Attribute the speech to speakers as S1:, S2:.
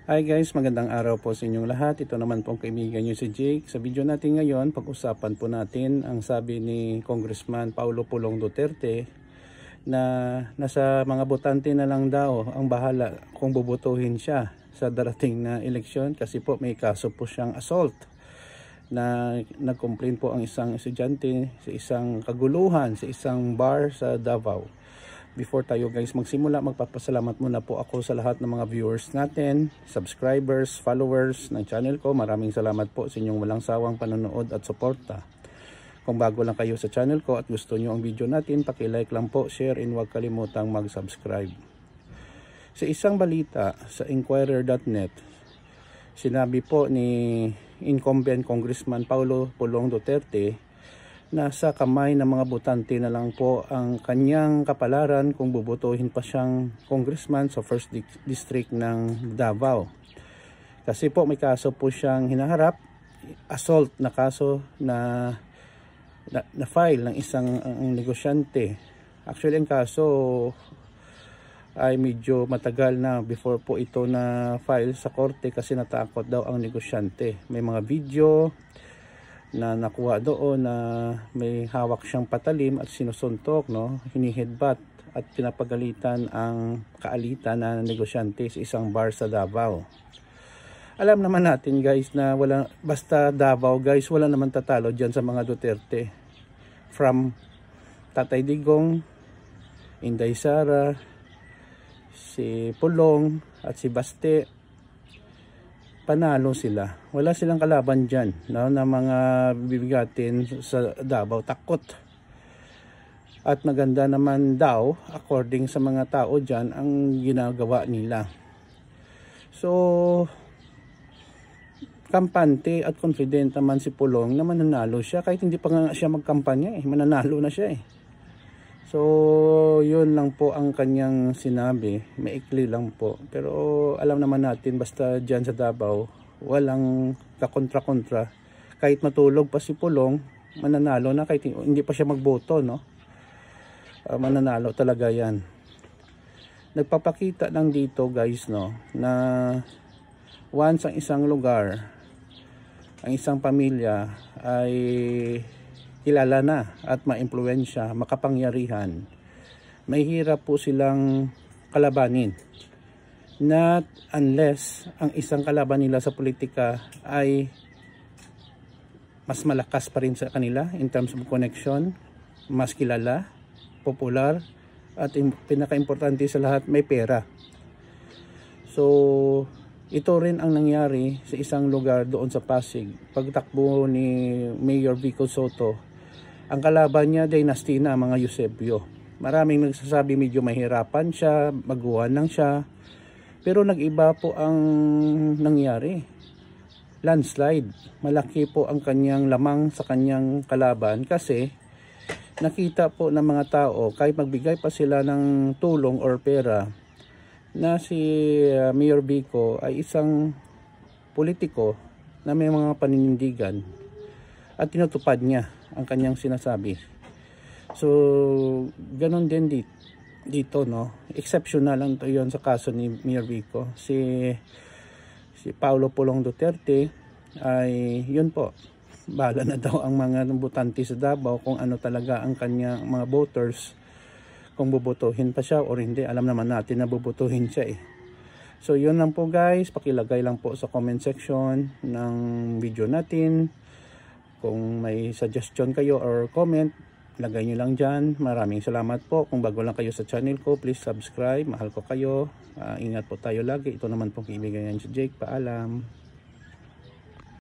S1: Hi guys, magandang araw po sa inyong lahat. Ito naman pong kaibigan nyo si Jake. Sa video natin ngayon, pag-usapan po natin ang sabi ni Congressman Paulo Pulong Duterte na nasa mga botante na lang daw ang bahala kung bubutuhin siya sa darating na eleksyon kasi po may kaso po siyang assault na nag-complain po ang isang estudyante sa isang kaguluhan sa isang bar sa Davao. Before tayo guys magsimula, magpapasalamat muna po ako sa lahat ng mga viewers natin, subscribers, followers ng channel ko. Maraming salamat po sa inyong walang sawang panonood at suporta. Kung bago lang kayo sa channel ko at gusto nyo ang video natin, paki-like lang po, share, and huwag kalimutang mag-subscribe. Sa isang balita sa Inquirer.net, sinabi po ni incumbent Congressman Paulo Pulong Duterte nasa kamay ng mga botante na lang po ang kanyang kapalaran kung bubutuhin pa siyang congressman sa 1st District ng Davao. Kasi po may kaso po siyang hinaharap, assault na kaso na file ng isang negosyante. Actually ang kaso ay medyo matagal na before po ito na file sa korte kasi natakot daw ang negosyante. May mga video na nakuha doon na may hawak siyang patalim at sinusuntok, no, hinihidbat at pinapagalitan ang kaalitan na negosyante sa isang bar sa Davao. Alam naman natin guys na wala, basta Davao guys, wala naman tatalo dyan sa mga Duterte. From Tatay Digong, Inday Sara, si Pulong at si Baste, panalo sila. Wala silang kalaban dyan, no, na mga bibigatin sa Davao, takot. At maganda naman daw, according sa mga tao dyan, ang ginagawa nila. So, kampante at confident naman si Pulong na mananalo siya. Kahit hindi pa nga siya magkampanya, mananalo na siya . So, yun lang po ang kanyang sinabi. Maikli lang po. Pero alam naman natin, basta dyan sa Davao, walang kakontra-kontra. Kahit matulog pa si Pulong, mananalo na kahit hindi pa siya magboto, no? Mananalo talaga yan. Nagpapakita lang dito guys, no, na once ang isang lugar, ang isang pamilya ay kilala na at maimpluwensya, makapangyarihan, may hirap po silang kalabanin. Not unless ang isang kalaban nila sa politika ay mas malakas pa rin sa kanila in terms of connection, mas kilala, popular, at pinaka-importante sa lahat, may pera. So, ito rin ang nangyari sa isang lugar doon sa Pasig. Pagtakbo ni Mayor Vico Soto, ang kalaban niya dynasty na, mga Eusebio. Maraming nagsasabi medyo mahirapan siya, baguhan lang siya. Pero nag-iba po ang nangyari. Landslide. Malaki po ang kanyang lamang sa kanyang kalaban kasi nakita po ng mga tao, kahit magbigay pa sila ng tulong or pera, na si Mayor Vico ay isang politiko na may mga paninindigan at tinutupad niya ang kanyang sinasabi. So, ganun din dito, no? Exceptional lang to yon sa kaso ni Mayor Vico. Si Paulo Pulong Duterte ay yun po, bahala na daw ang mga botante sa Davao kung ano talaga ang kanyang mga voters, kung bubutuhin pa siya or hindi. Alam naman natin na bubutuhin siya . So yun lang po guys, pakilagay lang po sa comment section ng video natin. Kung may suggestion kayo or comment, lagay nyo lang dyan. Maraming salamat po. Kung bago lang kayo sa channel ko, please subscribe. Mahal ko kayo. Ingat po tayo lagi. Ito naman pong kaibigan yan si Jake. Paalam.